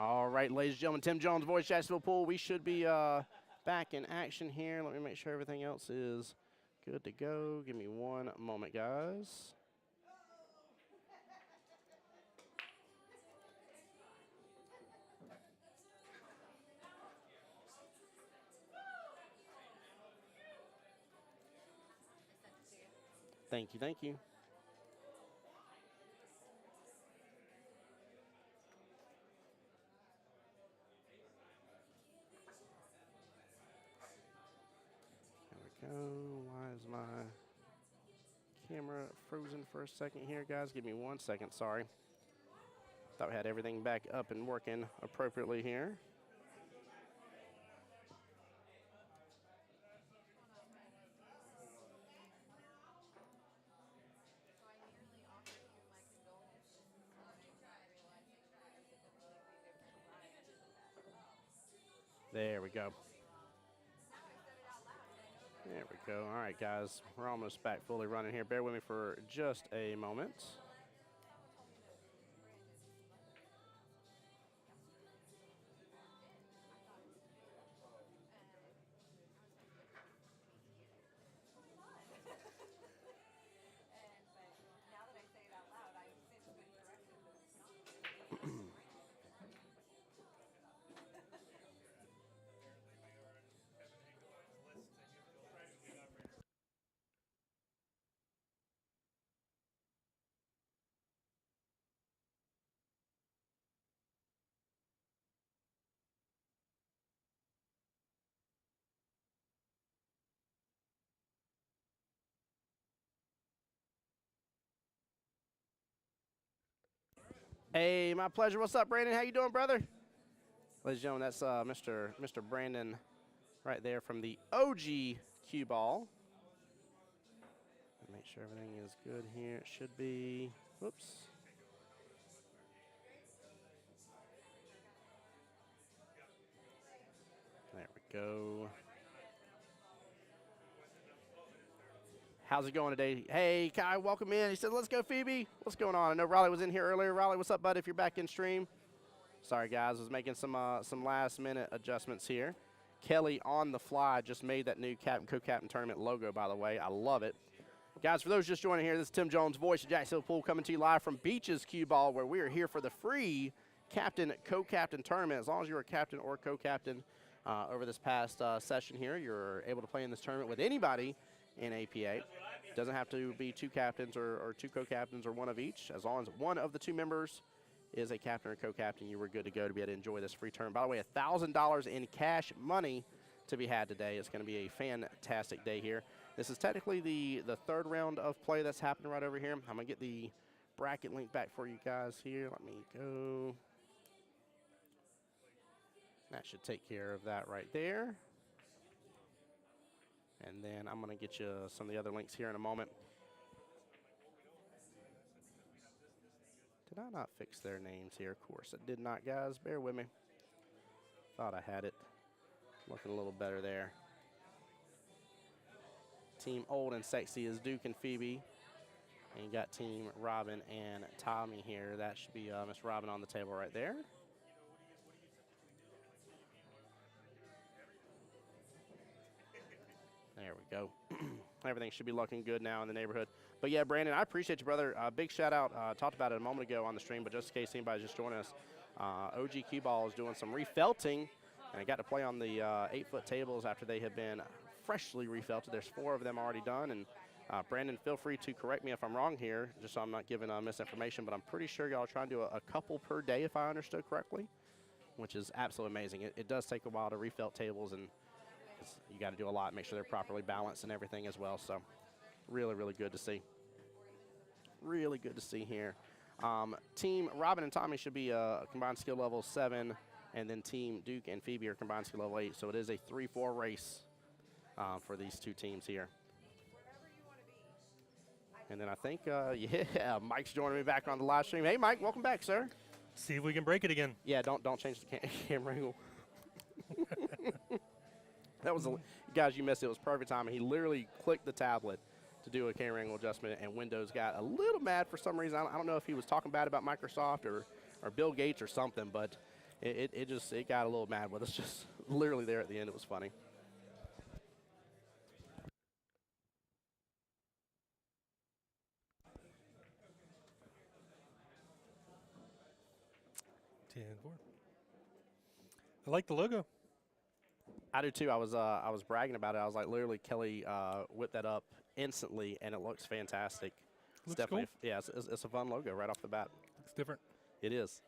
All right, ladies and gentlemen, Tim Jones, voice Jacksonville Pool. We should be back in action here. Let me make sure everything else is good to go. Give me one moment, guys. Thank you, thank you. There we go. Why is my camera frozen for a second here, guys? Give me 1 second, sorry. Thought we had everything back up and working appropriately here. There we go. There we go. All right, guys. We're almost back fully running here. Bear with me for just a moment. Hey, my pleasure. What's up, Brandon? How you doing, brother? Ladies and gentlemen, that's Mr. Brandon right there from the OG cue ball. Make sure everything is good here. It should be. Whoops. There we go. How's it going today? Hey, Kai, welcome in. He said, let's go, Phoebe. What's going on? I know Raleigh was in here earlier. Raleigh, what's up, bud, if you're back in stream? Sorry, guys. I was making some last-minute adjustments here. Kelly on the fly just made that new Captain Co-Captain Tournament logo, by the way. I love it. Guys, for those just joining here, this is Tim Jones, voice of Jacksonville Pool, coming to you live from Beaches Cue Ball, where we are here for the free Captain Co-Captain Tournament. As long as you're a captain or co-captain over this past session here, you're able to play in this tournament with anybody in APA. Doesn't have to be two captains or two co-captains or one of each. As long as one of the two members is a captain or co-captain, you were good to go to be able to enjoy this free tournament. By the way, $1,000 in cash money to be had today. It's going to be a fantastic day here. This is technically the third round of play that's happening right over here. I'm going to get the bracket link back for you guys here. Let me go. That should take care of that right there. And then I'm going to get you some of the other links here in a moment. Did I not fix their names here? Of course I did not, guys. Bear with me. Thought I had it. Looking a little better there. Team Old and Sexy is Duke and Phoebe. And you got Team Robin and Tommy here. That should be Miss Robin on the table right there. There we go. Everything should be looking good now in the neighborhood. But yeah, Brandon, I appreciate you, brother. Big shout out. Talked about it a moment ago on the stream, but just in case anybody's just joining us, OG Cue Ball is doing some refelting, and I got to play on the 8-foot tables after they have been freshly refelted. There's 4 of them already done, and Brandon, feel free to correct me if I'm wrong here, just so I'm not giving misinformation, but I'm pretty sure y'all are trying to do a couple per day, if I understood correctly, which is absolutely amazing. It does take a while to refelt tables, and you got to do a lot, make sure they're properly balanced and everything as well. So really, really good to see. Really good to see here. Team Robin and Tommy should be combined skill level 7, and then Team Duke and Phoebe are combined skill level 8. So it is a 3-4 race for these two teams here. And then I think, yeah, Mike's joining me back on the live stream. Hey, Mike, welcome back, sir. See if we can break it again. Yeah, don't change the camera angle. That was, guys, you missed it. It was perfect timing. He literally clicked the tablet to do a camera angle adjustment, and Windows got a little mad for some reason. I don't know if he was talking bad about Microsoft or Bill Gates or something, but it got a little mad with us just literally there at the end. It was funny. I like the logo. I do too. I was bragging about it. I was like, literally, Kelly whipped that up instantly, and it looks fantastic. It's Looks definitely, cool. yeah, it's a fun logo right off the bat. Looks different. It is.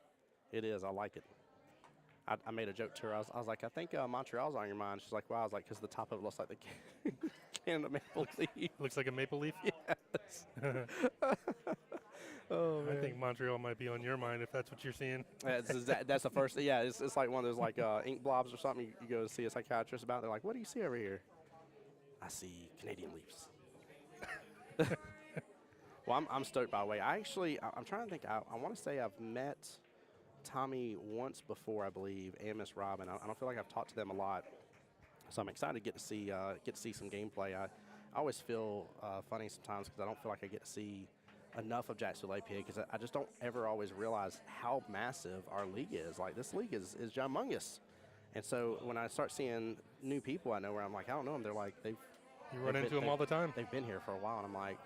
It is. I like it. I made a joke to her. I was like, I think Montreal's on your mind. She's like, why? I was like, because the top of it looks like the Canada Maple Leaf. Looks like a maple leaf. Yes. Oh, I man. think Montreal might be on your mind if that's what you're seeing. That's the first. Yeah, it's like one of those like ink blobs or something. You go to see a psychiatrist about. They're like, what do you see over here? I see Canadian Leafs. Well, I'm stoked by the way. I'm trying to think. I want to say I've met Tommy once before, I believe, and Miss Robin. I don't feel like I've talked to them a lot, so I'm excited to get to see some gameplay. I always feel funny sometimes because I don't feel like I get to see enough of Jacksonville APA because I just don't ever always realize how massive our league is. Like this league is humongous, and so when I start seeing new people I know where I'm like, I don't know them, they're like You run into them all the time. they've been here for a while, and I'm like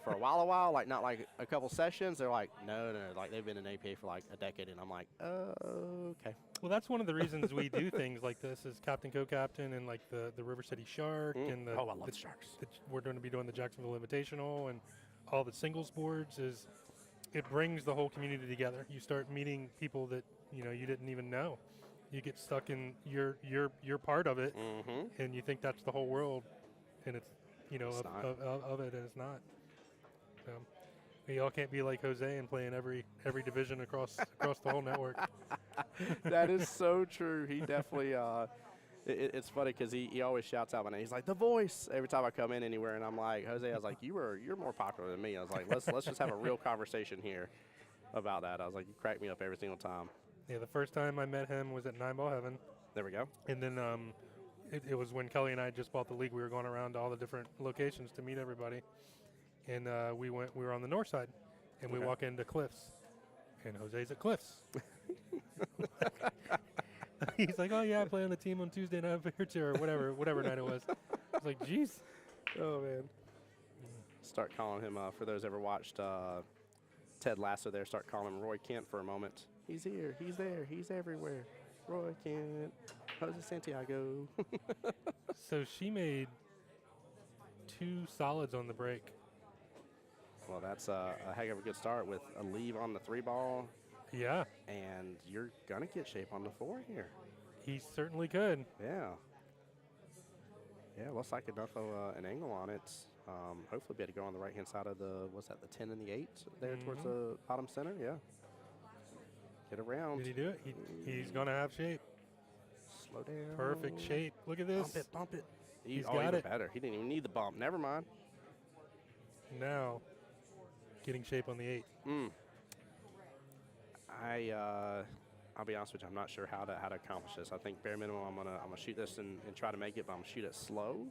for a while, like not like a couple sessions. They're like, no, like they've been in APA for like a decade, and I'm like, okay. Well, that's one of the reasons we do things like this is Captain, Co-Captain, and like the River City Shark, and I love the Sharks. we're going to be doing the Jacksonville Invitational and all the singles boards. Is it brings the whole community together. You start meeting people that you didn't even know. You get stuck in you're part of it, and you think that's the whole world, and it's of it, and it's not. We all can't be like Jose and playing every division across the whole network. That is so true. He definitely. It's funny because he always shouts out my name. He's like, the voice, every time I come in anywhere, and I'm like, Jose, I was like, you're more popular than me. I was like, let's just have a real conversation here about that. I was like, you crack me up every single time. Yeah, the first time I met him was at Nine Ball Heaven. There we go. And then it was when Kelly and I just bought the league. We were going around to all the different locations to meet everybody. And we were on the north side, and we walk into Cliffs, and Jose's at Cliffs. He's like, oh yeah, I play on the team on Tuesday night over here, or whatever night it was. I was like, jeez. Oh man. Start calling him. For those ever watched Ted Lasso, there, start calling him Roy Kent for a moment. He's here. He's there. He's everywhere. Roy Kent. Jose Santiago. So she made 2 solids on the break. Well, that's a heck of a good start with a leave on the 3-ball. Yeah. And you're going to get shape on the 4 here. He certainly could. Yeah. Yeah, looks like enough of an angle on it. Hopefully be able to go on the right-hand side of the 10 and the 8 there towards the bottom center. Yeah. Get around. Did he do it? He's going to have shape. Slow down. Perfect shape. Look at this. Bump it. He's got got even it. better. He didn't even need the bump. Never mind. Now, getting shape on the 8. I'll be honest with you. I'm not sure how to accomplish this. I think bare minimum, I'm gonna shoot this and try to make it, but I'm gonna shoot it slow,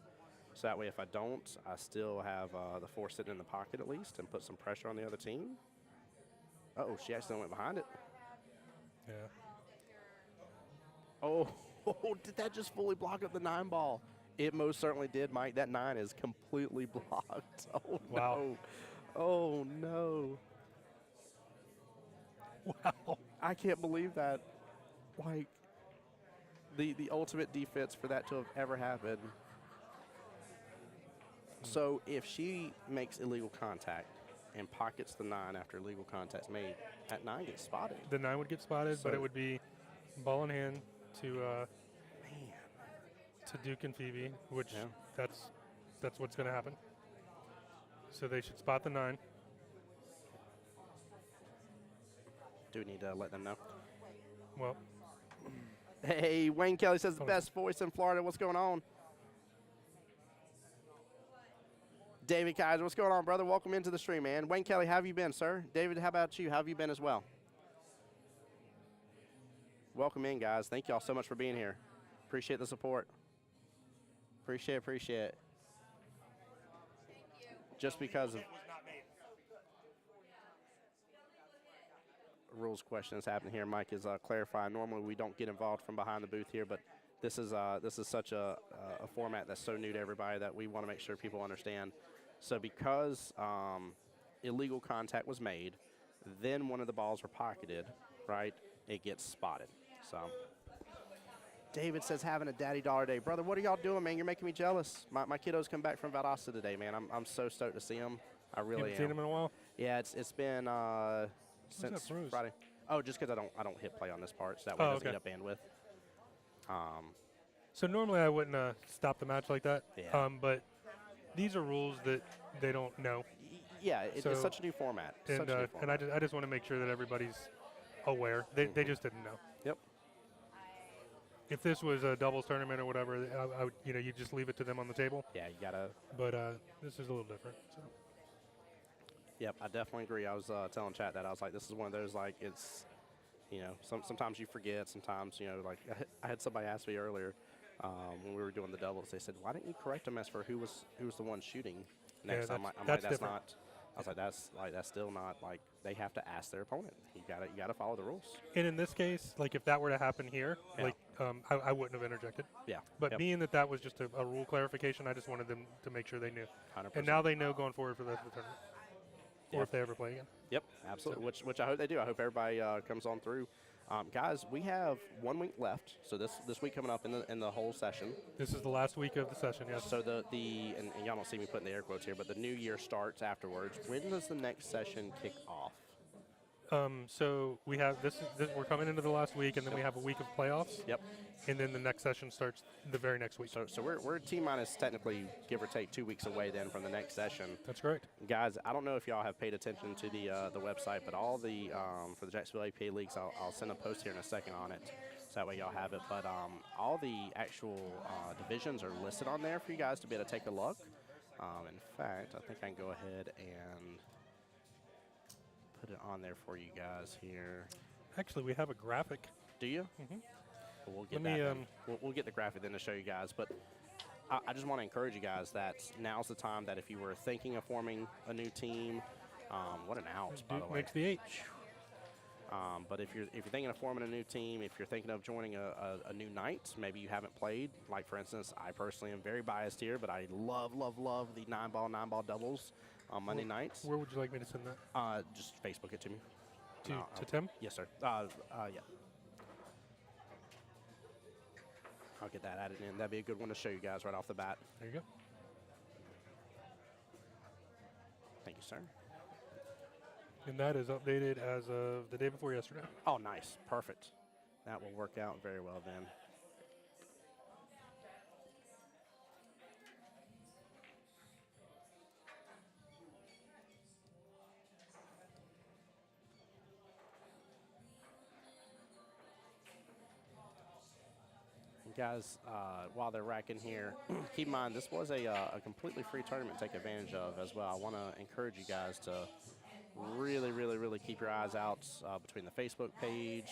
so that way if I don't, I still have the 4 sitting in the pocket at least and put some pressure on the other team. Oh, she actually went behind it. Yeah. Oh, did that just fully block up the 9-ball? It most certainly did, Mike. That 9 is completely blocked. Oh Wow. no. Oh no. Wow. I can't believe that. Like, the ultimate defense for that to have ever happened. So if she makes illegal contact and pockets the 9 after illegal contact's made, that 9 gets spotted. The 9 would get spotted, but it would be ball in hand to Duke and Phoebe, which that's what's going to happen. So they should spot the 9. Do we need to let them know? Well, hey, Wayne Kelly says the best voice in Florida. What's going on? David Kaiser, what's going on, brother? Welcome into the stream, man. Wayne Kelly, how have you been, sir? David, how about you? How have you been as well? Welcome in, guys. Thank you all so much for being here. Appreciate the support. Appreciate it. Just because of rules question that's happening here. Mike is clarifying. Normally we don't get involved from behind the booth here, but this is such a format that's so new to everybody that we want to make sure people understand. So because illegal contact was made, then one of the balls were pocketed, right? It gets spotted. So David says having a daddy daughter day. Brother, what are y'all doing, man? You're making me jealous. My kiddos come back from Valdosta today, man. I'm so stoked to see them. I really Haven't seen am. him in a while. Yeah, it's been since bruise? Friday. Oh, just because I don't hit play on this part, so that way it doesn't eat up bandwidth. So normally I wouldn't stop the match like that. Yeah. But these are rules that they don't know. Yeah, it's such a new format. And I just want to make sure that everybody's aware. They just didn't know. Yep. If this was a doubles tournament or whatever, I would, you just leave it to them on the table. Yeah, you gotta. But this is a little different. So. Yep, I definitely agree. I was telling chat that I was like, this is one of those like it's, sometimes you forget. Sometimes like I had somebody ask me earlier when we were doing the doubles. They said, why didn't you correct them as for who was the one shooting next? Yeah, I'm like, that's that's different. not. I was like, that's still not like they have to ask their opponent. You gotta follow the rules. And in this case, like if that were to happen here, Yeah. like I wouldn't have interjected. Yeah. But Yep. being that was just a rule clarification, I just wanted them to make sure they knew. 100%. And now they know going forward for the rest of the tournament, or Yeah. if they ever play again. Yep, absolutely. Which I hope they do. I hope everybody comes on through. Guys, we have 1 week left. So this week coming up in the whole session. This is the last week of the session, yes. So and y'all don't see me putting the air quotes here, but the new year starts afterwards. When does the next session kick off? So we have we're coming into the last week, and then we have a week of playoffs. Yep. And then the next session starts the very next week. So we're T-minus technically, give or take, 2 weeks away then from the next session. That's correct. Guys, I don't know if y'all have paid attention to the website, but all the for the Jacksonville APA leagues, I'll send a post here in a second on it, so that way y'all have it. But all the actual divisions are listed on there for you guys to be able to take a look. In fact, I think I can go ahead and put it on there for you guys here. Actually, we have a graphic. Do you? Mm-hmm. Well, we'll get Let me, that. We'll get the graphic then to show you guys. But I just want to encourage you guys that now's the time that if you were thinking of forming a new team, what an out, by the way. Makes the 8. But if you're thinking of forming a new team, if you're thinking of joining a new night, maybe you haven't played. Like for instance, I personally am very biased here, but I love the 9-ball doubles on Monday nights. Where would you like me to send that? Just Facebook it to me. To Tim? Yes, sir. Yeah. I'll get that added in. That'd be a good one to show you guys right off the bat. There you go. Thank you, sir. And that is updated as of the day before yesterday. Oh, nice. Perfect. That will work out very well then. Guys, while they're racking here, keep in mind this was a completely free tournament to take advantage of as well. I want to encourage you guys to really keep your eyes out between the Facebook page,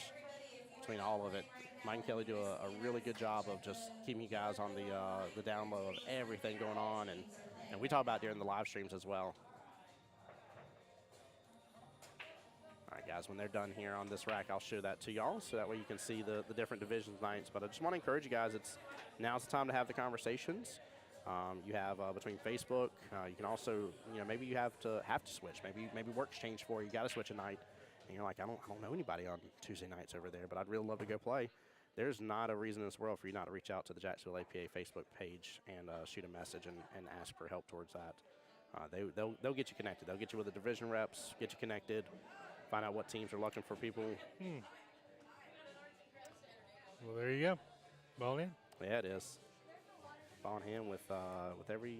between all of it. Mike and Kelly do a really good job of just keeping you guys on the down low of everything going on, and we talk about during the live streams as well. All right, guys, when they're done here on this rack, I'll show that to y'all so that way you can see the different divisions nights. But I just want to encourage you guys, now's the time to have the conversations. You have between Facebook, you can also, maybe you have to switch. Maybe work's changed for you. You got to switch a night, and you're like, I don't know anybody on Tuesday nights over there, but I'd really love to go play. There's not a reason in this world for you not to reach out to the Jacksonville APA Facebook page and shoot a message and ask for help towards that. They'll get you connected. They'll get you with the division reps, get you connected, find out what teams are looking for people. Well, there you go. Ball in. Yeah, it is. Ball in hand with every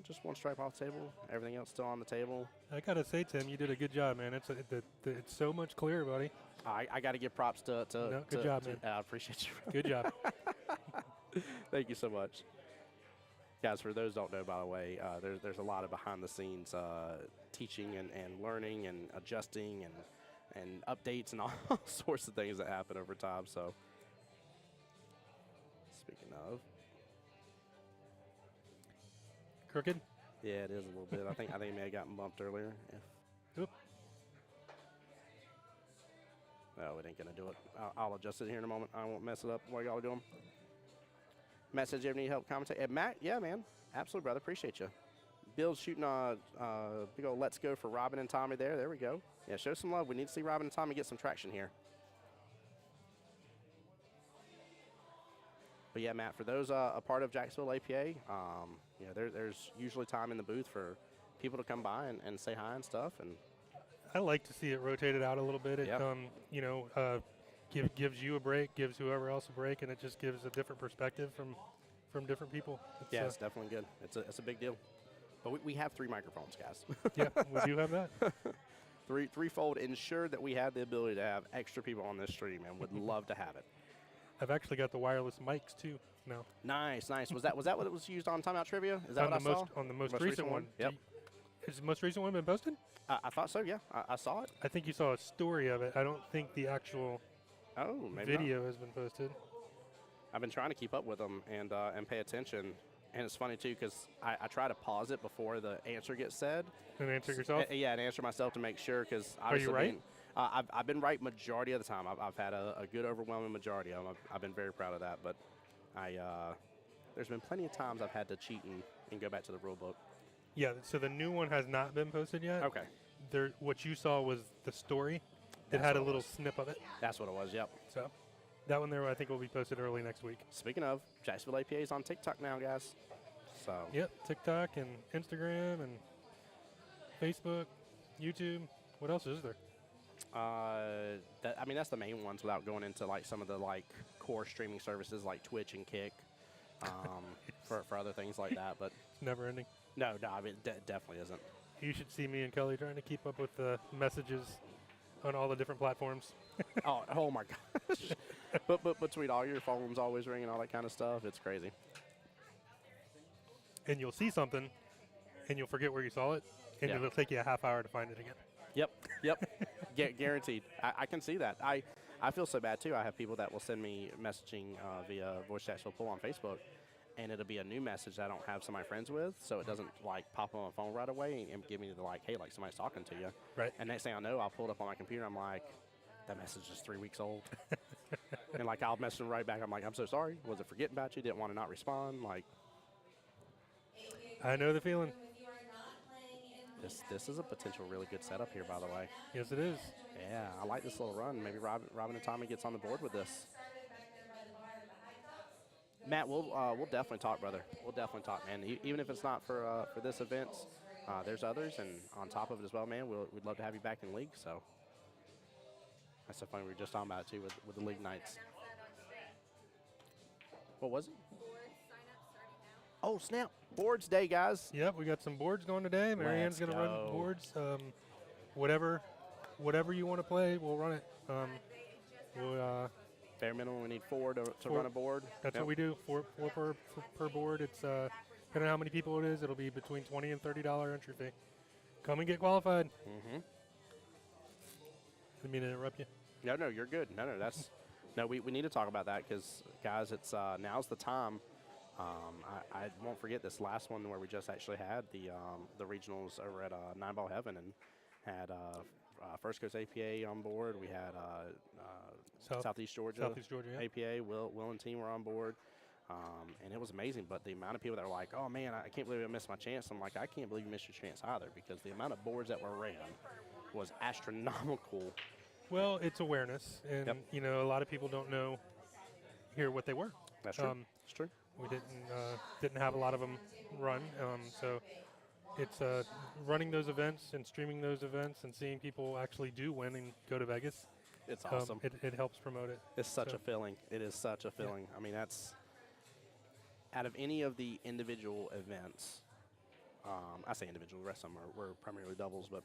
just one stripe off the table. Everything else still on the table. I gotta say, Tim, you did a good job, man. It's so much clearer, buddy. I got to give props to. Good job, man. I appreciate you. Good job. Thank you so much. Guys, for those who don't know, by the way, there's a lot of behind-the-scenes teaching and learning and adjusting and updates and all sorts of things that happen over time. So, speaking of. Crooked? Yeah, it is a little bit. I think it may have gotten bumped earlier. Oop. Oh, it ain't going to do it. I'll adjust it here in a moment. I won't mess it up while y'all are doing. Message, you ever need help commentate? Matt, yeah, man. Absolutely, brother. Appreciate you. Bill's shooting a big old let's go for Robin and Tommy there. There we go. Yeah, show some love. We need to see Robin and Tommy get some traction here. But yeah, Matt, for those a part of Jacksonville APA, you know, there's usually time in the booth for people to come by and say hi and stuff. And I like to see it rotated out a little bit. It, Yep. you know, gives you a break, gives whoever else a break, and it just gives a different perspective from different people. yeah, it's definitely good. It's a big deal. But we have 3 microphones, guys. Yeah, we do have that. Threefold ensured that we had the ability to have extra people on this stream and would love to have it. I've actually got the wireless mics too now. Nice. Was that what it was used on Timeout Trivia? Is that on what the I saw? on the most recent one. Yep. Has the most recent one been posted? I thought so. Yeah, I saw it. I think you saw a story of it. I don't think the actual Oh, maybe not. video has been posted. I've been trying to keep up with them and pay attention. And it's funny too because I try to pause it before the answer gets said. And answer yourself. Yeah, and answer myself to make sure because Are you right? I've been right majority of the time. I've had a good overwhelming majority of them. I've been very proud of that. But there's been plenty of times I've had to cheat and go back to the rule book. Yeah. So the new one has not been posted yet. Okay. What you saw was the story. It That's had a what it little was. snip of it. That's what it was. Yep. So that one there, I think, will be posted early next week. Speaking of, Jacksonville APA is on TikTok now, guys. So Yep. TikTok and Instagram and Facebook, YouTube. What else is there? that's the main ones without going into like some of the like core streaming services like Twitch and Kick, for other things like that. But It's never ending. no, I mean definitely isn't. You should see me and Kelly trying to keep up with the messages on all the different platforms. Oh my gosh! but between all your phones always ringing, all that kind of stuff, it's crazy. And you'll see something, and you'll forget where you saw it, and Yeah. it'll take you a half hour to find it again. Yep. Guaranteed. I can see that. I feel so bad too. I have people that will send me messaging via Voice Jacksonville Pool on Facebook, and it'll be a new message that I don't have some of my friends with, so it doesn't like pop on my phone right away and give me the like, hey, like somebody's talking to you. Right. And next thing I know, I'll pull it up on my computer. I'm like, that message is 3 weeks old. And like I'll message them right back. I'm like, I'm so sorry. Was it forgetting about you? Didn't want to not respond. Like I know the feeling. this is a potential really good setup here, by the way. Yes, it is. Yeah, I like this little run. Maybe Robin and Tommy gets on the board with this. Matt, we'll definitely talk, brother. We'll definitely talk, man. Even if it's not for this event, there's others, and on top of it as well, man. We'd love to have you back in league. So that's so funny. We were just talking about it too with the league nights. What was it? Oh snap! Boards day, guys. Yep, we got some boards going today. Marianne's Let's going to go. run boards. Whatever you want to play, we'll run it. Bare minimum, we need 4 to run a board. That's Yep. what we do. Four per board. It's depending on how many people it is, it'll be between $20 and $30 entry fee. Come and get qualified. Mm-hmm. Didn't mean to interrupt you. No, you're good. No, that's no. We need to talk about that because guys, it's now's the time. I won't forget this last one where we just actually had the regionals over at Nine Ball Heaven and had First Coast APA on board. We had Southeast Georgia yeah. APA. Will and team were on board, and it was amazing. But the amount of people that were like, "Oh man, I can't believe I missed my chance." I'm like, I can't believe you missed your chance either because the amount of boards that were ran was astronomical. Well, it's awareness, and Yep. you know, a lot of people don't know here what they were. That's true. It's true. We didn't have a lot of them run, so it's running those events and streaming those events and seeing people actually do win and go to Vegas. It's awesome. It helps promote it. It's such So- a feeling. It is such a feeling. I mean, that's out of any of the individual events. I say individual. The rest of them were primarily doubles, but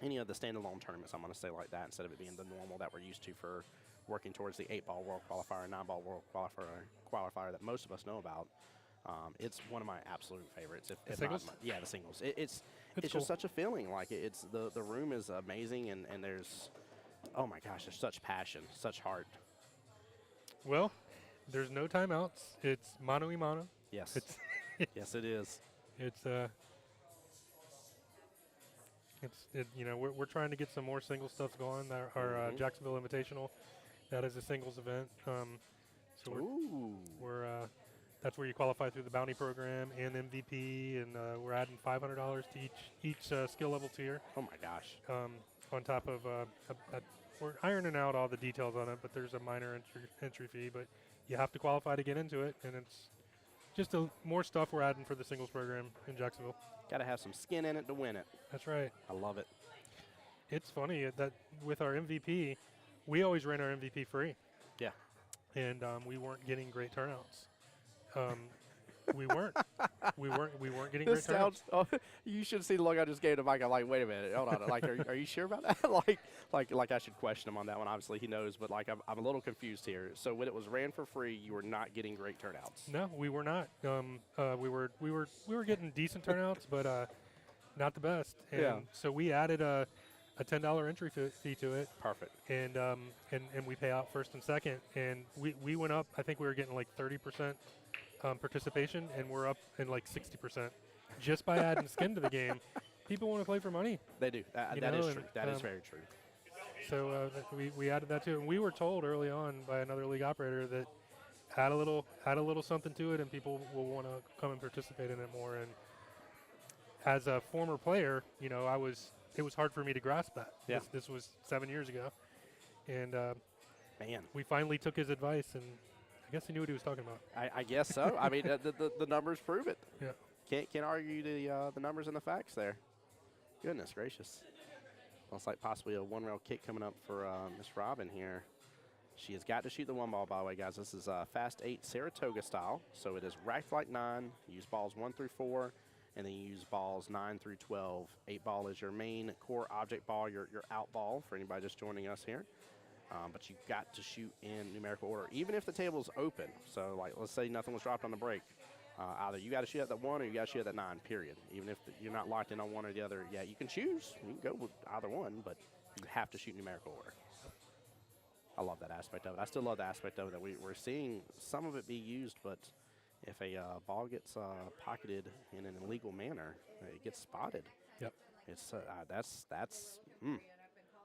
any of the standalone tournaments, I'm going to say like that instead of it being the normal that we're used to for working towards the 8-ball world qualifier, 9-ball world qualifier that most of us know about. It's one of my absolute favorites. If singles? Not the singles. It's cool. just such a feeling. Like it's the room is amazing, and there's, oh my gosh, there's such passion, such heart. Well, there's no timeouts. It's mano y mano. Yes, It's yes, it is. it's We're trying to get some more single stuff going. Our Jacksonville Invitational, that is a singles event. So we're that's where you qualify through the bounty program and MVP, and we're adding $500 to each skill level tier. Oh my gosh. On top of we're ironing out all the details on it, but there's a minor entry fee, but you have to qualify to get into it, and it's just more stuff we're adding for the singles program in Jacksonville. Got to have some skin in it to win it. That's right. I love it. It's funny that with our MVP, we always ran our MVP free. Yeah. And we weren't getting great turnouts. We weren't getting great turnouts. Oh, you should see the look I just gave to Mike. I'm like, wait a minute, hold on. Like, are you sure about that? like I should question him on that one. Obviously, he knows, but like, I'm a little confused here. So when it was ran for free, you were not getting great turnouts. No, we were not. We were getting decent turnouts, but not the best. And so we added a $10 entry fee to it. Perfect. And we pay out first and second, and we went up. I think we were getting like 30% participation, and we're up in like 60% just by adding skin to the game. People want to play for money. They do. That is true. That is very true. So we added that too, and we were told early on by another league operator that add a little something to it, and people will want to come and participate in it more. And as a former player, it was hard for me to grasp that. Yeah. This was 7 years ago, and man, we finally took his advice, and I guess he knew what he was talking about. I guess so. I mean, the numbers prove it. Yeah. Can't argue the numbers and the facts there. Goodness gracious. Looks like possibly a one-rail kick coming up for Miss Robin here. She has got to shoot the one ball, by the way, guys. This is Fast 8 Saratoga style. So it is racked like 9. You use balls 1 through 4, and then you use balls 9 through 12. 8 ball is your main core object ball, your out ball for anybody just joining us here. But you've got to shoot in numerical order, even if the table's open. So, like, let's say nothing was dropped on the break. Either you got to shoot at that 1 or you got to shoot at that 9, period. Even if you're not locked in on one or the other, yeah, you can choose. You can go with either one, but you have to shoot numerical order. I love that aspect of it. I still love the aspect of it that we're seeing some of it be used, but if a ball gets pocketed in an illegal manner, it gets spotted. Yep. It's that's.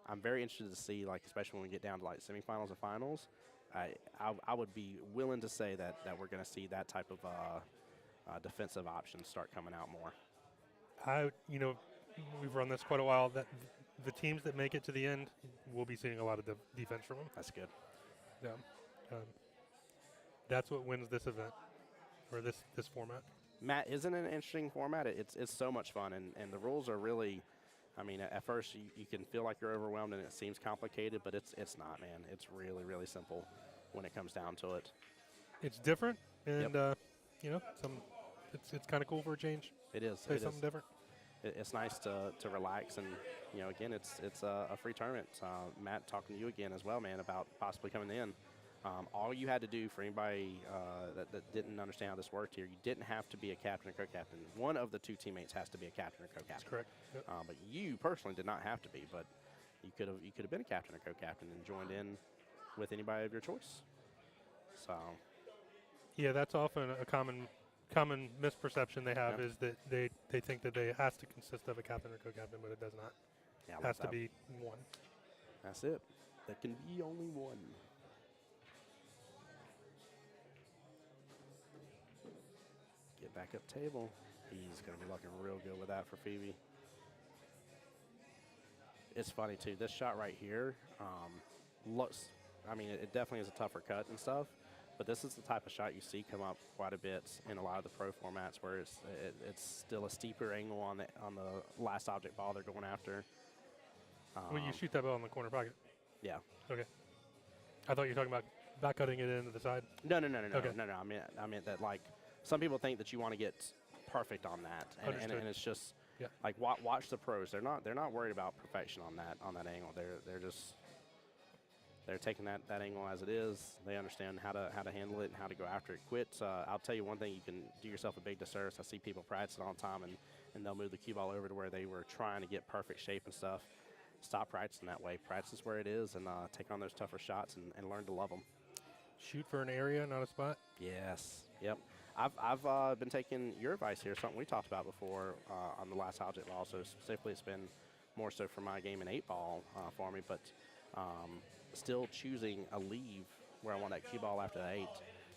I'm very interested to see, like, especially when we get down to like semifinals and finals. I would be willing to say that we're going to see that type of defensive options start coming out more. We've run this quite a while. That the teams that make it to the end, we'll be seeing a lot of defense from them. That's good. Yeah. That's what wins this event, or this format. Matt, isn't it an interesting format? It's so much fun, and the rules are really, I mean, at first you can feel like you're overwhelmed and it seems complicated, but it's not, man. It's really, really simple when it comes down to it. It's different, and it's kind of cool for a change. It is. Say something different. It's nice to relax, and again, it's a free tournament. Matt, talking to you again as well, man, about possibly coming in. All you had to do, for anybody that didn't understand how this worked here, you didn't have to be a captain or co-captain. One of the two teammates has to be a captain or co-captain. That's correct. Yep. But you personally did not have to be, but you could have been a captain or co-captain and joined in with anybody of your choice. So. Yeah, that's often a common misperception they have, is that they think that it has to consist of a captain or co-captain, but it does not. Yeah, it has to be one. That's it. There can be only one. Get back up table. He's going to be looking real good with that for Phoebe. It's funny, too. This shot right here looks, I mean, it definitely is a tougher cut and stuff, but this is the type of shot you see come up quite a bit in a lot of the pro formats where it's still a steeper angle on the last object ball they're going after. When you shoot that ball in the corner pocket? Yeah. Okay. I thought you were talking about back cutting it into the side. No. Okay. No. I meant that, like, some people think that you want to get perfect on that, and it's just like watch the pros. They're not worried about perfection on that angle. They're taking that angle as it is. They understand how to handle it and how to go after it. I'll tell you one thing, you can do yourself a big disservice. I see people practicing all the time, and they'll move the cue ball over to where they were trying to get perfect shape and stuff. Stop practicing that way. Practice where it is and take on those tougher shots and learn to love them. Shoot for an area, not a spot? Yes. Yep. I've been taking your advice here, something we talked about before on the last object ball. So specifically, it's been more so for my game in 8-ball for me, but still choosing a leave where I want that cue ball after the 8.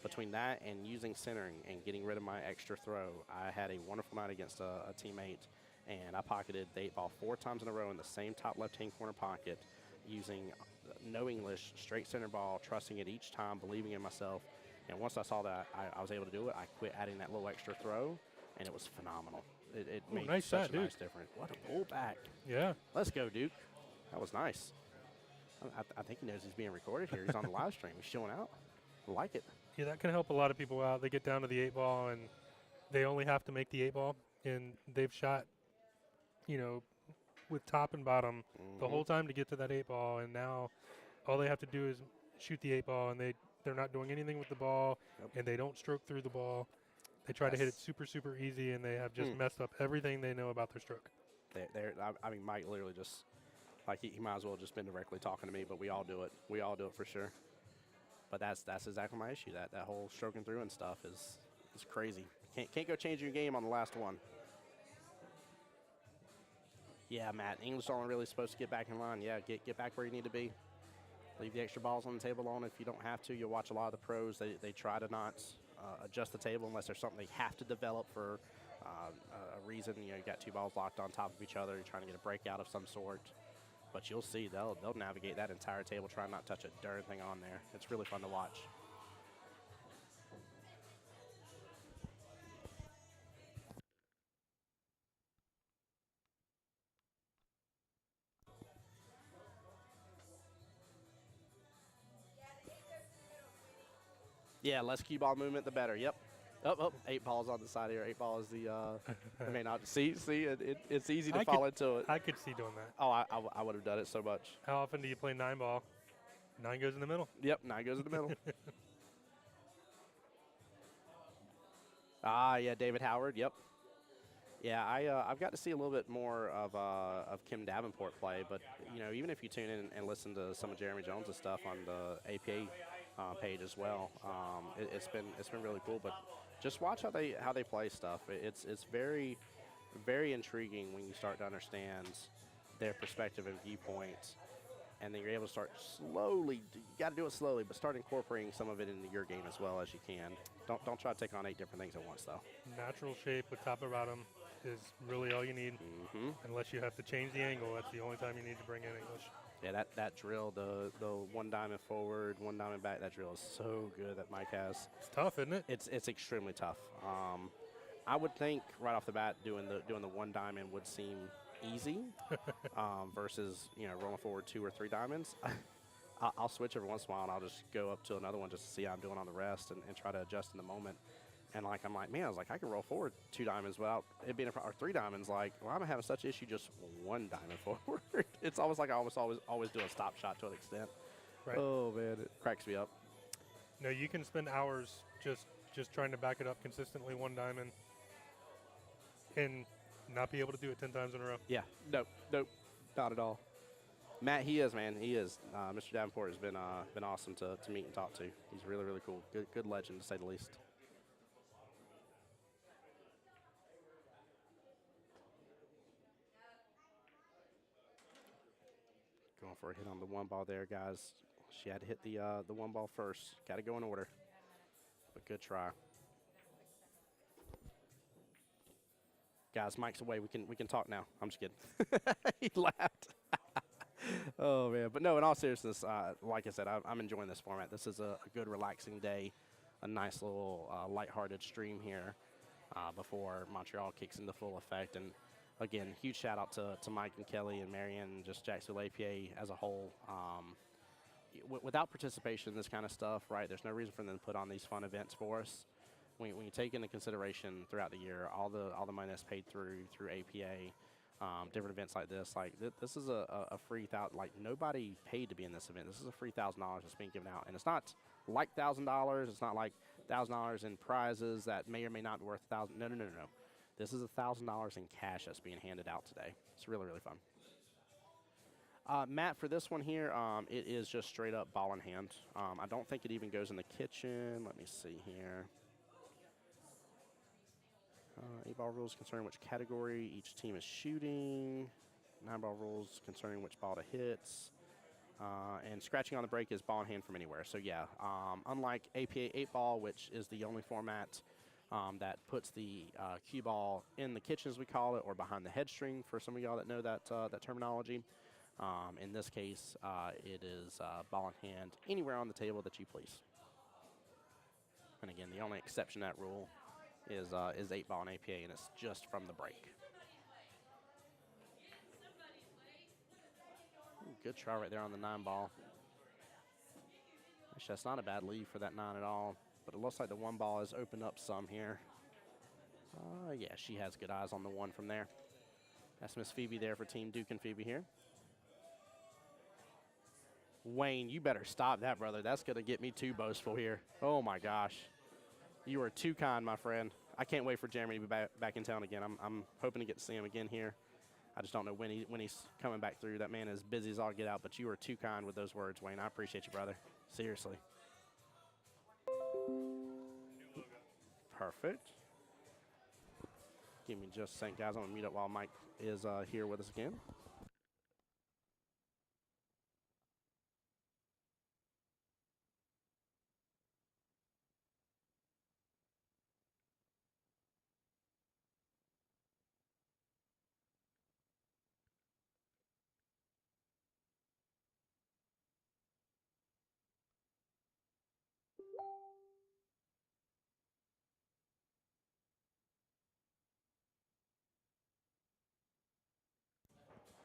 Between that and using centering and getting rid of my extra throw, I had a wonderful night against a teammate, and I pocketed the 8-ball 4 times in a row in the same top left-hand corner pocket using no English, straight center ball, trusting it each time, believing in myself. And once I saw that I was able to do it, I quit adding that little extra throw, and it was phenomenal. It made nice such shot, a nice Duke. difference. What a pullback. Yeah. Let's go, Duke. That was nice. I think he knows he's being recorded here. He's on the live stream. He's showing out. I like it. Yeah, that can help a lot of people out. They get down to the 8-ball and they only have to make the 8-ball, and they've shot, with top and bottom the whole time to get to that 8-ball, and now all they have to do is shoot the 8-ball, and they're not doing anything with the ball, and they don't stroke through the ball. They try to hit it super, super easy, and they have just messed up everything they know about their stroke. I mean, Mike literally just, like, he might as well have just been directly talking to me, but we all do it. We all do it for sure. But that's exactly my issue. That whole stroking through and stuff is crazy. Can't go change your game on the last one. Yeah, Matt, English only really supposed to get back in line. Yeah, get back where you need to be. Leave the extra balls on the table alone if you don't have to. You'll watch a lot of the pros. They try to not adjust the table unless there's something they have to develop for a reason. You got 2 balls locked on top of each other. You're trying to get a breakout of some sort. But you'll see they'll navigate that entire table, try not to touch a darn thing on there. It's really fun to watch. Yeah, less cue ball movement, the better. Yep. Oh, 8 balls on the side here. 8 ball is the. I mean, see, it's easy to fall into it. I could see doing that. Oh, I would have done it so much. How often do you play 9-ball? 9 goes in the middle. Yep, 9 goes in the middle. Yeah, David Howard. Yep. Yeah, I've got to see a little bit more of Kim Davenport play, but even if you tune in and listen to some of Jeremy Jones' stuff on the APA page as well, it's been really cool. But just watch how they play stuff. It's very, very intriguing when you start to understand their perspective and viewpoint, and then you're able to start slowly. You got to do it slowly, but start incorporating some of it into your game as well as you can. Don't try to take on 8 different things at once, though. Natural shape with top and bottom is really all you need. Unless you have to change the angle, that's the only time you need to bring in English. Yeah, that drill, the 1 diamond forward, 1 diamond back, that drill is so good that Mike has. It's tough, isn't it? It's extremely tough. I would think right off the bat doing the 1 diamond would seem easy versus rolling forward 2 or 3 diamonds. I'll switch every once in a while and I'll just go up to another one just to see how I'm doing on the rest and try to adjust in the moment. And I'm like, man, I can roll forward 2 diamonds without it being or 3 diamonds. Like, well, I'm having such issue just 1 diamond forward. It's almost like I always do a stop shot to an extent. Right. Oh man, it cracks me up. No, you can spend hours just trying to back it up consistently 1 diamond and not be able to do it 10 times in a row. Yeah, nope, not at all. Matt, he is, man. He is. Mr. Davenport has been awesome to meet and talk to. He's really, really cool. Good legend, to say the least. Going for a hit on the 1 ball there, guys. She had to hit the 1 ball first. Got to go in order. But good try. Guys, Mike's away. We can talk now. I'm just kidding. He laughed. Oh, man. But no, in all seriousness, like I said, I'm enjoying this format. This is a good, relaxing day, a nice little lighthearted stream here before Montreal kicks into full effect. And, again, huge shout-out to Mike and Kelly and Marion and just Jacksonville APA as a whole. Without participation in this kind of stuff, right, there's no reason for them to put on these fun events for us. When you take into consideration throughout the year all the money that's paid through APA, different events like this, this is a free nobody paid to be in this event. This is a free $1,000 that's being given out, and it's not like $1,000. It's not like $1,000 in prizes that may or may not be worth $1,000. No. This is $1,000 in cash that's being handed out today. It's really, really fun. Matt, for this one here, it is just straight up ball in hand. I don't think it even goes in the kitchen. Let me see here. 8-ball rules concern which category each team is shooting. 9-ball rules concerning which ball to hit. And scratching on the break is ball in hand from anywhere. So yeah, unlike APA 8-ball, which is the only format that puts the cue ball in the kitchen, as we call it, or behind the head string for some of y'all that know that that terminology. In this case, it is ball in hand anywhere on the table that you please. And again, the only exception to that rule is 8-ball and APA, and it's just from the break. Ooh, good try right there on the 9-ball. Actually, that's not a bad lead for that 9 at all, but it looks like the 1 ball has opened up some here. Yeah, she has good eyes on the 1 from there. That's Miss Phoebe there for Team Duke and Phoebe here. Wayne, you better stop that, brother. That's going to get me too boastful here. Oh, my gosh. You are too kind, my friend. I can't wait for Jeremy to be back in town again. I'm hoping to get to see him again here. I just don't know when he's coming back through. That man is busy as all get out, but you are too kind with those words, Wayne. I appreciate you, brother. Seriously. Perfect. Give me just a second, guys. I'm going to mute up while Mike is here with us again.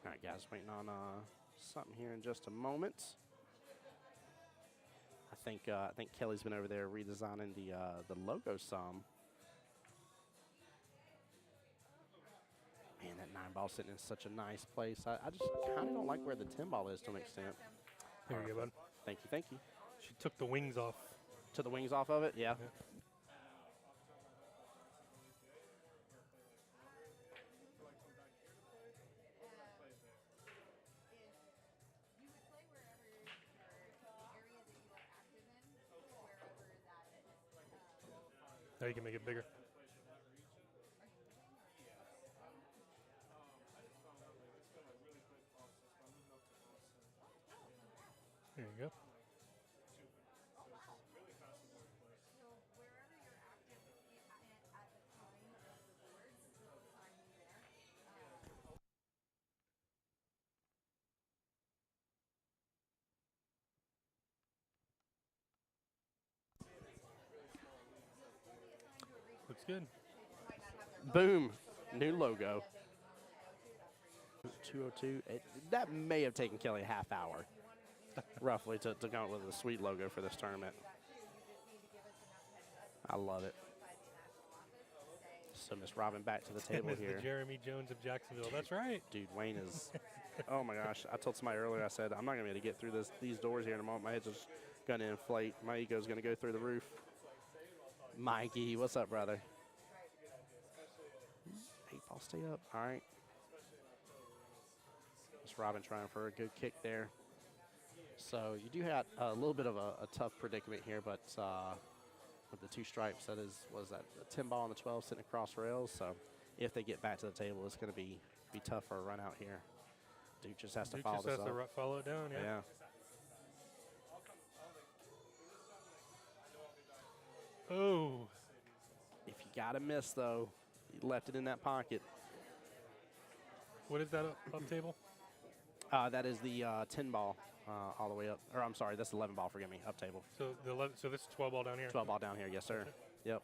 All right, guys, waiting on something here in just a moment. I think Kelly's been over there redesigning the logo some. Man, that 9-ball sitting in such a nice place. I just kind of don't like where the 10-ball is to an extent. There you go, bud. Thank you, thank you. She took the wings off. Took the wings off of it? Yeah. Now you can make it bigger. There you go. Looks good. Boom. New logo. 202. That may have taken Kelly a half hour, roughly, to come up with a sweet logo for this tournament. I love it. So Miss Robin back to the table Tim is here. the Jeremy Jones of Jacksonville. That's right. Dude, Wayne is, oh my gosh. I told somebody earlier, I said, I'm not going to be able to get through these doors here in a moment. My head's just going to inflate. My ego's going to go through the roof. Mikey, what's up, brother? 8-ball, stay up. All right. Miss Robin trying for a good kick there. So you do have a little bit of a tough predicament here, but with the 2 stripes, that was that the 10-ball and the 12 sitting across rails. So if they get back to the table, it's going to be tough for a run out here. Duke just has to follow this up. Duke just has to follow it down, yeah. Oh. If you got to miss, though, you left it in that pocket. What is that up table? That is the 10-ball all the way up. Or I'm sorry, that's 11-ball, forgive me, up table. So so this is 12-ball down here? 12-ball down here, yes, sir. Okay. Yep.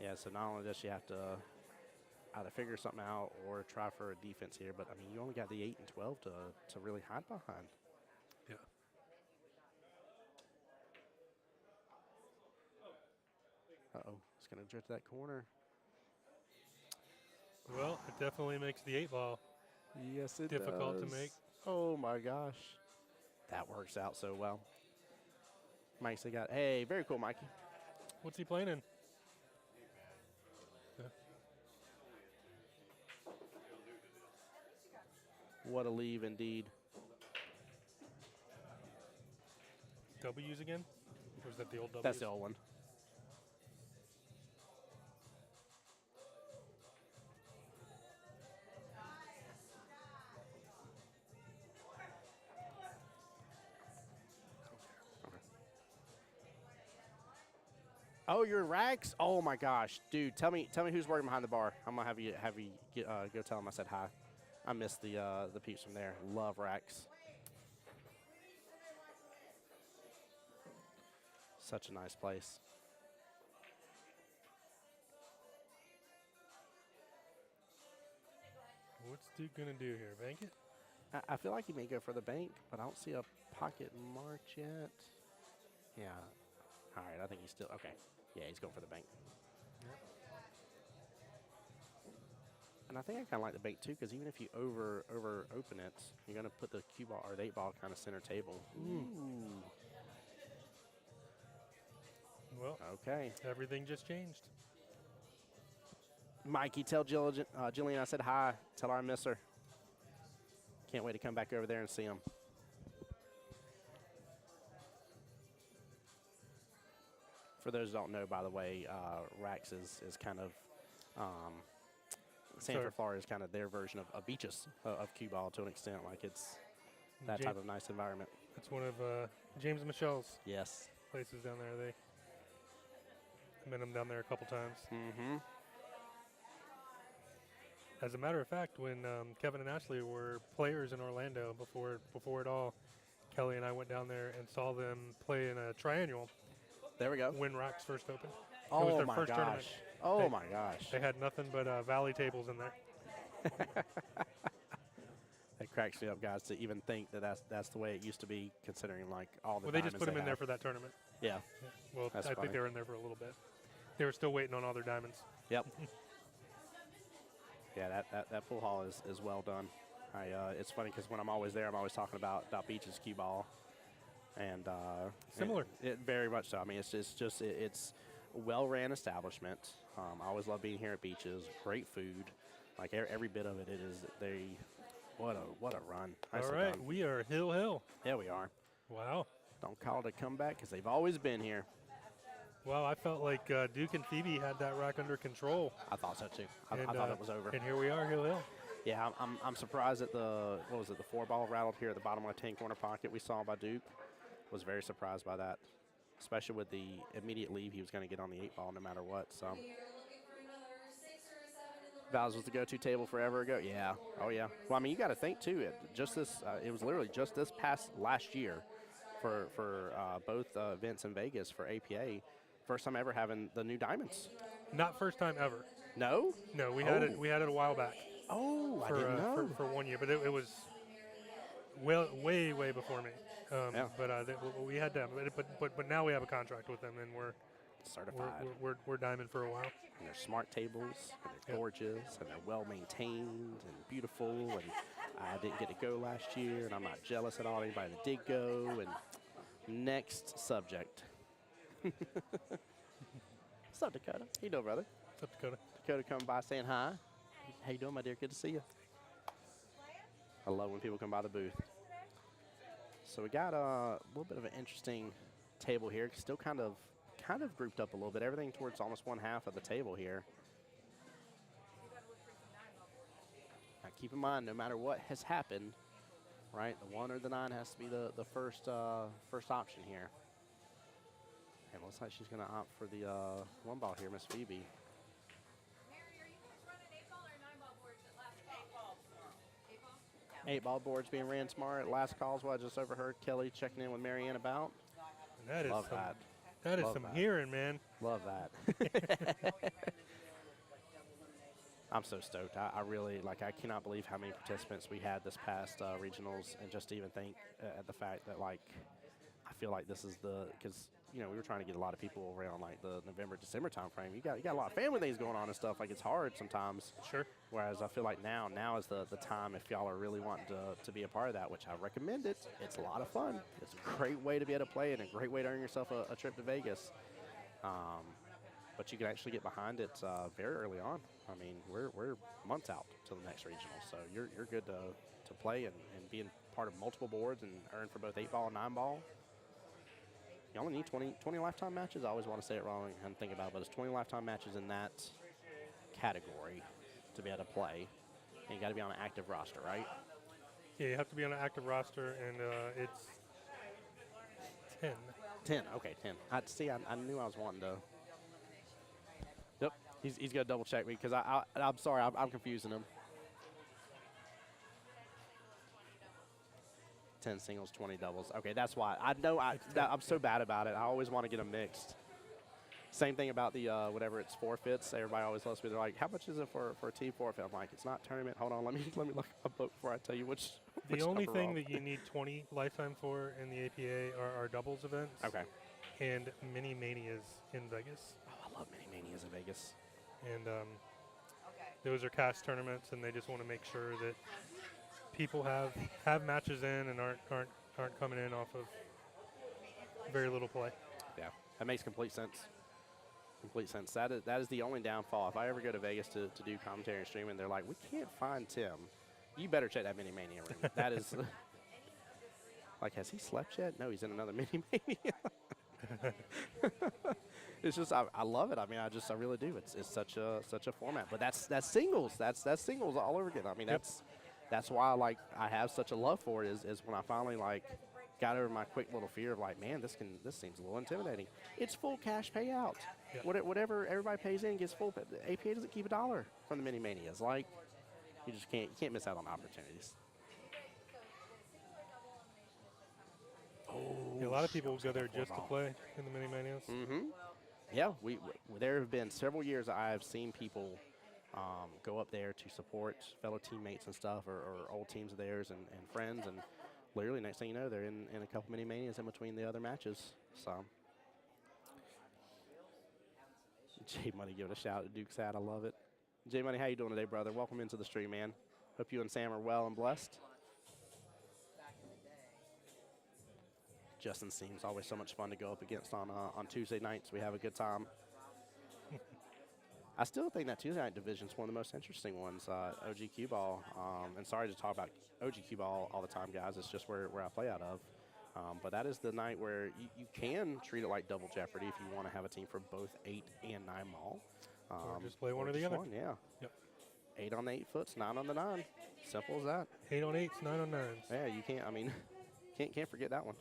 Yeah, so not only does she have to either figure something out or try for a defense here, but, I mean, you only got the 8 and 12 to really hide behind. Yeah. Uh-oh, it's going to drift to that corner. Well, it definitely makes the 8-ball difficult to make. Oh, my gosh. That works out so well. Mike's got, hey, very cool, Mikey. What's he playing in? Yeah. What a leave, indeed. W's again? Or is that the old W's? That's the old one. Oh, you're in racks? Oh my gosh, dude! Tell me who's working behind the bar. I'm gonna have you go tell him I said hi. I missed the peeps from there. Love racks. Such a nice place. What's Duke gonna do here? Bank it? I feel like he may go for the bank, but I don't see a pocket march yet. Yeah. All right, I think he's still okay. Yeah, he's going for the bank. Yep. And I think I kind of like the bank too, because even if you over open it, you're gonna put the cue ball or the 8 ball kind of center table. Ooh. Well, Okay. everything just changed. Mikey, tell Jillian I said hi. Tell her I miss her. Can't wait to come back over there and see him. For those who don't know, by the way, Rax is kind of Sanford, Florida is kind of their version of beaches of cue ball to an extent. Like it's that type of nice environment. That's one of James and Michelle's Yes. places down there. I met them down there a couple times. Mm-hmm. As a matter of fact, when Kevin and Ashley were players in Orlando before it all, Kelly and I went down there and saw them play in a triannual. There we go. When Rax first opened. Oh it was their my first gosh. tournament. Oh my gosh. They had nothing but valley tables in there. It cracks me up, guys, to even think that that's the way it used to be, considering like all the. Well, they just put them in have. there for that tournament. Yeah. Well, That's I funny. think they were in there for a little bit. They were still waiting on all their diamonds. Yep. Yeah, that pool hall is well done. It's funny because when I'm always there, I'm always talking about Beach's cue ball, and Similar. It very much so. I mean, it's a well-ran establishment. I always love being here at Beaches. Great food, like every bit of it. It is what a run. All right, we are Hill. Yeah, we are. Wow. Don't call it a comeback because they've always been here. Wow, I felt like Duke and Phoebe had that rack under control. I thought so too. I thought it was over. And here we are, Hill. Yeah, I'm surprised that the 4-ball rattled here at the bottom left-hand corner pocket we saw by Duke. Was very surprised by that, especially with the immediate leave he was going to get on the 8-ball no matter what. So Val's was the go-to table forever ago. Yeah. Oh yeah. Well, I mean, you got to think too. It was literally just this past last year for both events in Vegas for APA. First time ever having the new diamonds. Not first time ever. No. No, we had it. We had it a while back. Oh, for, I didn't know. For 1 year, but it was way before me. Yeah. But we had them. But now we have a contract with them, and we're certified. We're diamond for a while. And they're smart tables, and they're gorgeous, and they're well maintained and beautiful. And I didn't get to go last year, and I'm not jealous at all. Anybody that did go. And next subject. What's up, Dakota? How you doing, brother? What's up, Dakota? Dakota coming by saying hi. How you doing, my dear? Good to see you. I love when people come by the booth. So we got a little bit of an interesting table here. Still kind of grouped up a little bit. Everything towards almost one half of the table here. Now keep in mind, no matter what has happened, right, the 1 or the 9 has to be the first option here. And looks like she's going to opt for the 1-ball here, Miss Phoebe. Mary, are you guys running 8-ball or 9-ball boards at last call? 8-ball? 8-ball boards being ran smart. Last calls, what I just overheard Kelly checking in with Marianne about. That is Love that. That is Love some that. hearing, man. Love that. I'm so stoked. I really, I cannot believe how many participants we had this past regionals, and just to even think at the fact that, I feel like this is because, we were trying to get a lot of people around, the November, December time frame. You got a lot of family things going on and stuff. It's hard sometimes. Sure. Whereas I feel like now is the time if y'all are really wanting to be a part of that, which I recommend it. It's a lot of fun. It's a great way to be able to play and a great way to earn yourself a trip to Vegas. But you can actually get behind it very early on. I mean, we're months out to the next regional, so you're good to play and being part of multiple boards and earn for both 8-ball and 9-ball. You only need 20 lifetime matches. I always want to say it wrong and think about it, but it's 20 lifetime matches in that category to be able to play. And you got to be on an active roster, right? Yeah, you have to be on an active roster, and it's 10. 10, okay, 10. I knew I was wanting to He's gonna double check me because I'm sorry, I'm confusing him. 10 singles, 20 doubles. Okay, that's why. I know I'm so bad about it. I always want to get them mixed. Same thing about the whatever it's forfeits. Everybody always tells me, they're like, "How much is it for a team forfeit?" I'm like, "It's not tournament. Hold on, let me look up a book before I tell you which." The which only number thing wrong. that you need 20 lifetime for in the APA are our doubles events. Okay. And mini manias in Vegas. Oh, I love mini manias in Vegas. And those are cash tournaments, and they just want to make sure that people have matches in and aren't coming in off of very little play. Yeah, that makes complete sense. Complete sense. That is the only downfall. If I ever go to Vegas to do commentary and streaming, they're like, "We can't find Tim." You better check that mini mania room. That is like, has he slept yet? No, he's in another mini mania. It's just I love it. I mean, I really do. It's such a format. But that's singles. That's singles all over again. I mean, that's why I have such a love for it is when I finally got over my quick little fear of like, man, this seems a little intimidating. It's full cash payout. Yeah. Whatever everybody pays in gets full. The APA doesn't keep $1 from the mini manias. Like, you just can't miss out on opportunities. Oh, Yeah, a lot of people shucks, go I got there four just to ball. play in the mini manias. Mm-hmm. Yeah, there have been several years I have seen people go up there to support fellow teammates and stuff, or old teams of theirs and friends, and literally next thing you know, they're in a couple mini manias in between the other matches. So, J Money giving a shout at Duke's hat. I love it. J Money, how you doing today, brother? Welcome into the stream, man. Hope you and Sam are well and blessed. Justin seems always so much fun to go up against on Tuesday nights. We have a good time. I still think that Tuesday night division is one of the most interesting ones. OG Cue Ball, and sorry to talk about OG Cue Ball all the time, guys. It's just where I play out of. But that is the night where you can treat it like double jeopardy if you want to have a team for both 8 and 9 ball. Or just play one or the just other. One, yeah. Yep. 8 on the 8 foots, 9 on the 9. Simple as that. 8 on 8s, 9 on 9s. Yeah, you can't. I mean, can't forget that one.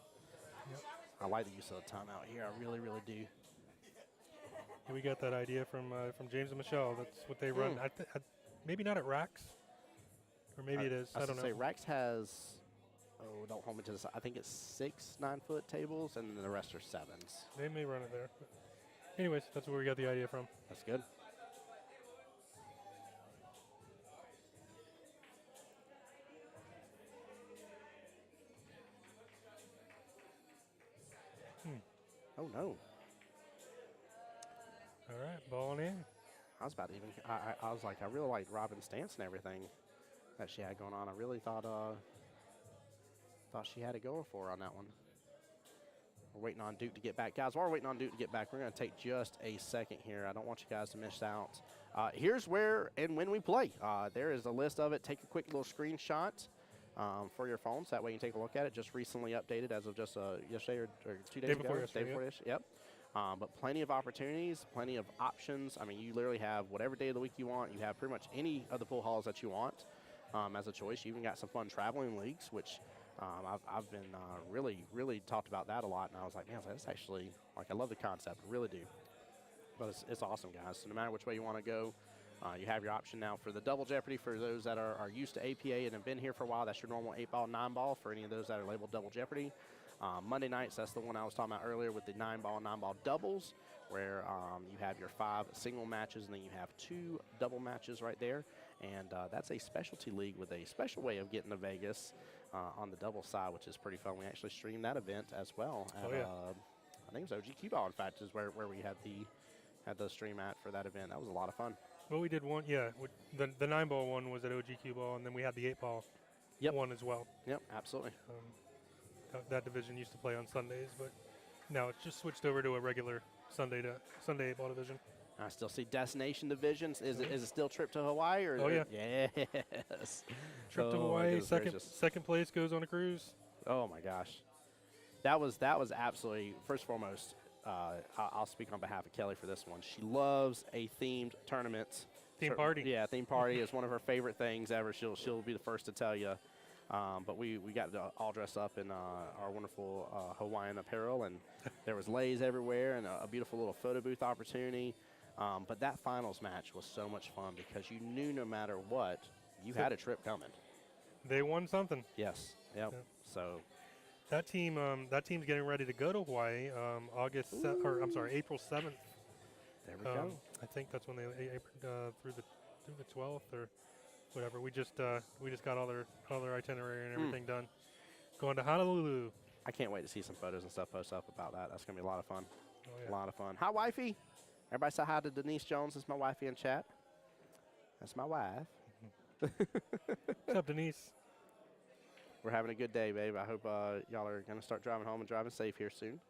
Yep. I like the use of the timeout here. I really, really do. Yeah, we got that idea from James and Michelle. That's what they run. Maybe not at Rax, or maybe it is. I don't know. Say Rex has. Oh, don't hold me to this. I think it's 6 9-foot tables, and then the rest are 7s. They may run it there. But anyways, that's where we got the idea from. That's good. Oh, no. All right, ball in. I was about to even. I was like, I really liked Robin's stance and everything that she had going on. I really thought she had it going for her on that one. We're waiting on Duke to get back. Guys, while we're waiting on Duke to get back, we're going to take just a second here. I don't want you guys to miss out. Here's where and when we play. There is a list of it. Take a quick little screenshot for your phones. That way you can take a look at it. Just recently updated as of just yesterday or 2 days ago. Before yesterday, Day before yesterday, yep. But plenty of opportunities, plenty of options. I mean, you literally have whatever day of the week you want. You have pretty much any of the pool halls that you want as a choice. You even got some fun traveling leagues, which I've been really talked about that a lot. And I was like, man, that's actually, like, I love the concept. I really do. But it's awesome, guys. So no matter which way you want to go, you have your option now for the double jeopardy for those that are used to APA and have been here for a while. That's your normal 8-ball, 9-ball for any of those that are labeled double jeopardy. Monday nights, that's the one I was talking about earlier with the 9-ball and 9-ball doubles, where you have your 5 single matches and then you have 2 double matches right there. And that's a specialty league with a special way of getting to Vegas on the double side, which is pretty fun. We actually streamed that event as well. At, I think it was OG Q-Ball, in fact, is where we had the stream at for that event. That was a lot of fun. Well, we did one, yeah. The 9-ball one was at OGQ Ball, and then we had the 8-ball one as well. Yep, absolutely. That division used to play on Sundays, but now it's just switched over to a regular Sunday 8-ball division. I still see destination divisions. Is it still trip to Hawaii? Or oh, yeah. Yes. Trip to Hawaii, second place goes on a cruise. Oh, my gosh. That was absolutely, first and foremost, I'll speak on behalf of Kelly for this one. She loves a themed tournament. Theme party. Yeah, theme party is one of her favorite things ever. She'll be the first to tell you. But we got all dressed up in our wonderful Hawaiian apparel, and there was leis everywhere and a beautiful little photo booth opportunity. But that finals match was so much fun because you knew no matter what, you had a trip coming. They won something. Yes. Yep. Yeah. So That team's getting ready to go to Hawaii. April 7th. there we go. I think that's when they through the 12th or whatever. We just got all their itinerary and everything done. Going to Honolulu. I can't wait to see some photos and stuff post up about that. That's gonna be a lot of fun. Oh, yeah. A lot of fun. Hi, wifey. Everybody say hi to Denise Jones. That's my wifey in chat. That's my wife. What's up, Denise? We're having a good day, babe. I hope y'all are gonna start driving home and driving safe here soon.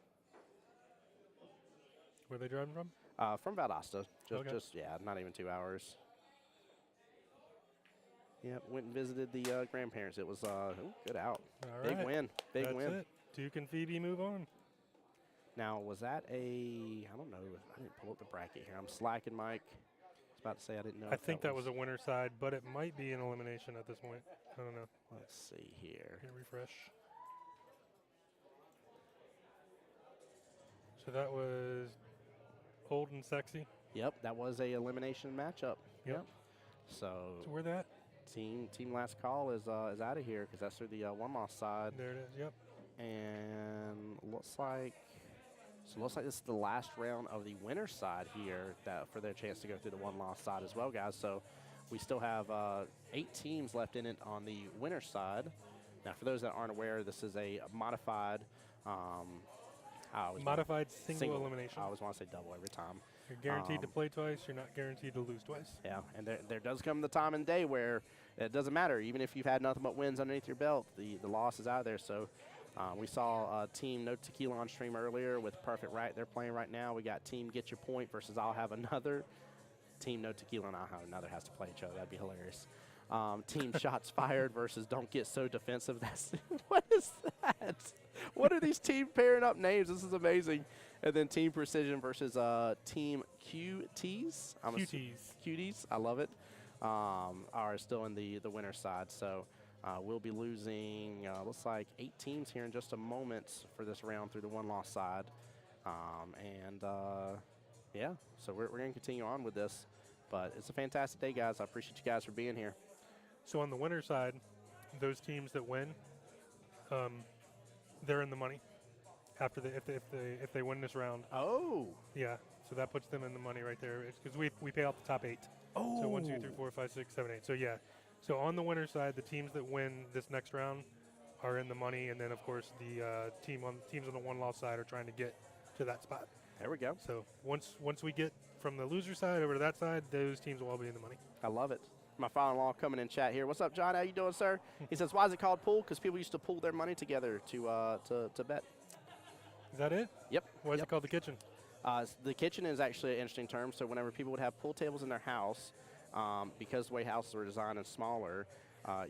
Where are they driving from? From Valdosta. Okay. Yeah, not even 2 hours. Yep, went and visited the grandparents. It was good out. All Big right. win. Big That's win. it. Duke and Phoebe move on. Now, was that I don't know. I didn't pull up the bracket here. I'm slacking, Mike. I was about to say I didn't know. I think that was a winner side, but it might be an elimination at this point. I don't know. Let's see here. Here, refresh. So that was Old and Sexy. Yep, that was a elimination matchup. Yep. So So where that? team last call is out of here because that's through the one loss side, There it is. Yep. and looks like this is the last round of the winner side here that for their chance to go through the one loss side as well, guys. So we still have 8 teams left in it on the winner side. Now, for those that aren't aware, this is a modified. Modified single elimination. I always want to say double every time. You're guaranteed to play twice. You're not guaranteed to lose twice. Yeah, and there does come the time and day where it doesn't matter. Even if you've had nothing but wins underneath your belt, the loss is out there. So we saw Team No Tequila on stream earlier with Perfect Right. They're playing right now. We got Team Get Your Point versus I'll Have Another. Team No Tequila and I'll Have Another has to play each other. That'd be hilarious. Team Shots Fired versus Don't Get So Defensive. What is that? What are these team pairing up names? This is amazing. And then Team Precision versus Team QTs. Cuties. I love it. Are still in the winner side. So we'll be losing, looks like 8 teams here in just a moment for this round through the one loss side. Yeah, so we're going to continue on with this. But it's a fantastic day, guys. I appreciate you guys for being here. So on the winner side, those teams that win, they're in the money after if they win this round. Oh. Yeah. So that puts them in the money right there. It's because we pay out the top 8. Oh. So 1, 2, 3, 4, 5, 6, 7, 8. So yeah. So on the winner side, the teams that win this next round are in the money, and then of course the teams on the one loss side are trying to get to that spot. There we go. So once we get from the loser side over to that side, those teams will all be in the money. I love it. My father-in-law coming in chat here. What's up, John? How you doing, sir? He says, why is it called pool? Because people used to pool their money together to bet. Is that it? Yep. Why is it called the kitchen? The kitchen is actually an interesting term. So whenever people would have pool tables in their house, because the way houses were designed and smaller,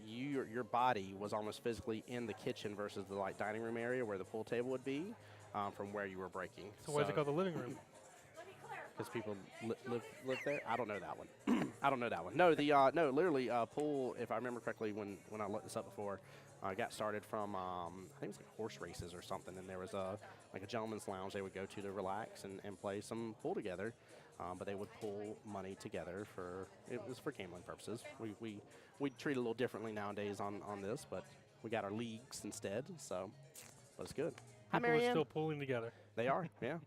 your body was almost physically in the kitchen versus the dining room area where the pool table would be from where you were breaking. So why is it called the living room? Because people live there. I don't know that one. I don't know that one. No, literally pool. If I remember correctly, when I looked this up before, got started from I think it was like horse races or something, and there was a gentleman's lounge they would go to relax and play some pool together. But they would pool money together it was for gambling purposes. We treat it a little differently nowadays on this, but we got our leagues instead. So, but it's good. Hi, People are Marianne. still pulling together. They are, yeah.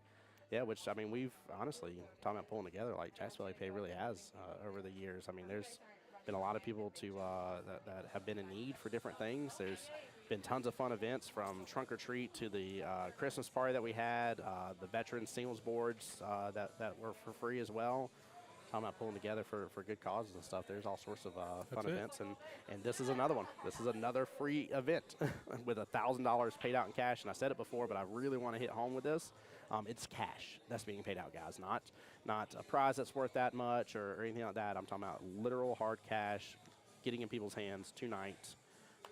Yeah, which, I mean, we've honestly, talking about pulling together, like Jacksonville AP really has over the years. I mean, there's been a lot of people that have been in need for different things. There's been tons of fun events from Trunk or Treat to the Christmas party that we had, the veteran singles boards that were for free as well. Talking about pulling together for good causes and stuff. There's all sorts of fun events, and this is another one. This is another free event with $1,000 paid out in cash. And I said it before, but I really want to hit home with this. It's cash that's being paid out, guys, not a prize that's worth that much or anything like that. I'm talking about literal hard cash getting in people's hands tonight.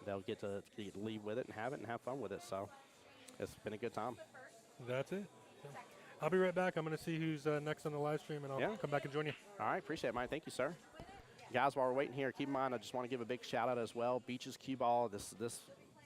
They'll get to leave with it and have fun with it. So it's been a good time. That's it. Yeah. I'll be right back. I'm going to see who's next on the live stream, and I'll come back and join you. All right. Appreciate it, Mike. Thank you, sir. Guys, while we're waiting here, keep in mind, I just want to give a big shout-out as well. Beaches Cue Ball, this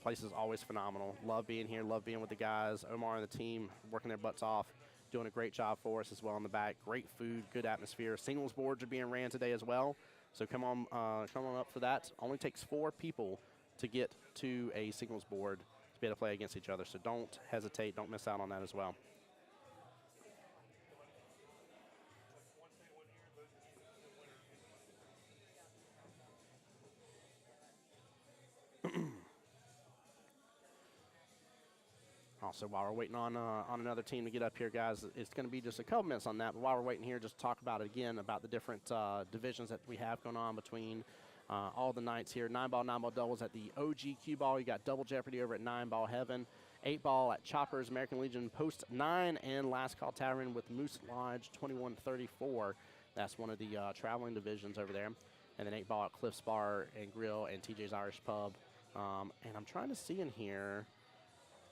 place is always phenomenal. Love being here. Love being with the guys. Omar and the team working their butts off doing a great job for us as well in the back. Great food, good atmosphere. Singles boards are being ran today as well. So come on up for that. Only takes 4 people to get to a singles board to be able to play against each other. So don't hesitate. Don't miss out on that as well. Also, while we're waiting on another team to get up here, guys, it's going to be just a couple minutes on that. But while we're waiting here, just talk about it again, about the different divisions that we have going on between all the nights here. 9-ball, 9-ball doubles at the OG Q Ball. You got Double Jeopardy over at 9-ball Heaven. 8-ball at Choppers, American Legion Post 9, and Last Call Tavern with Moose Lodge 2134. That's one of the traveling divisions over there. And then 8-ball at Cliffs Bar and Grill and TJ's Irish Pub. And I'm trying to see in here.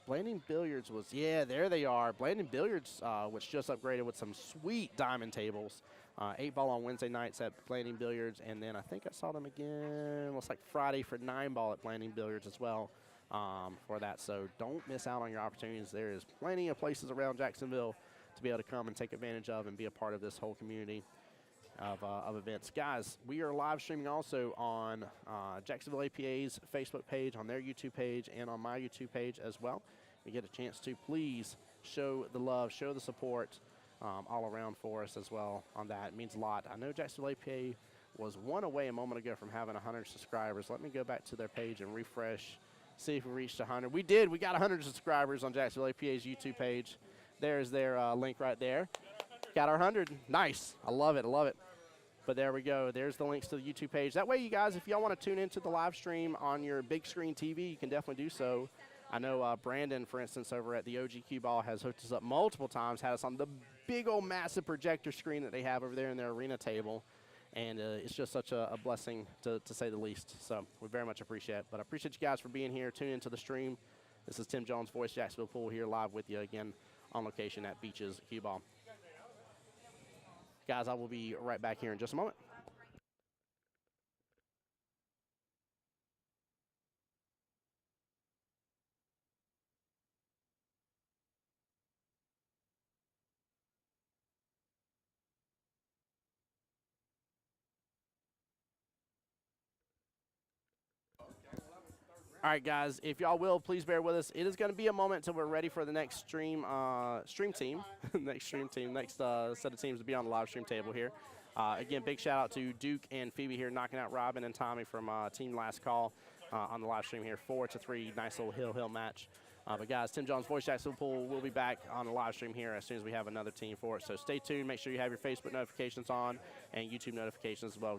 Blanding Billiards was, yeah, there they are. Blanding Billiards, which just upgraded with some sweet diamond tables. 8-ball on Wednesday nights at Blanding Billiards, and then I think I saw them again, looks like Friday for 9-ball at Blanding Billiards as well for that. So don't miss out on your opportunities. There is plenty of places around Jacksonville to be able to come and take advantage of and be a part of this whole community of events. Guys, we are live streaming also on Jacksonville APA's Facebook page, on their YouTube page, and on my YouTube page as well. You get a chance to please show the love, show the support all around for us as well on that. It means a lot. I know Jacksonville APA was one away a moment ago from having 100 subscribers. Let me go back to their page and refresh, see if we reached 100. We did. We got 100 subscribers on Jacksonville APA's YouTube page. There's their link right there. Got our 100. Nice. I love it. I love it. But there we go. There's the links to the YouTube page. That way, you guys, if y'all want to tune into the live stream on your big screen TV, you can definitely do so. I know Brandon, for instance, over at the OG Q Ball has hooked us up multiple times, had us on the big old massive projector screen that they have over there in their arena table. And it's just such a blessing, to say the least. So we very much appreciate it. But I appreciate you guys for being here, tuning into the stream. This is Tim Jones, Voice Jacksonville Pool, here live with you again on location at Beaches Q Ball. Guys, I will be right back here in just a moment. All right, guys, if y'all will, please bear with us. It is going to be a moment until we're ready for the next stream team, next set of teams to be on the live stream table here. Again, big shout out to Duke and Phoebe here, knocking out Robin and Tommy from Team Last Call on the live stream here, 4-3, nice little hill match. But guys, Tim Jones, Voice Jacksonville Pool, will be back on the live stream here as soon as we have another team for it. So stay tuned. Make sure you have your Facebook notifications on and YouTube notifications as well.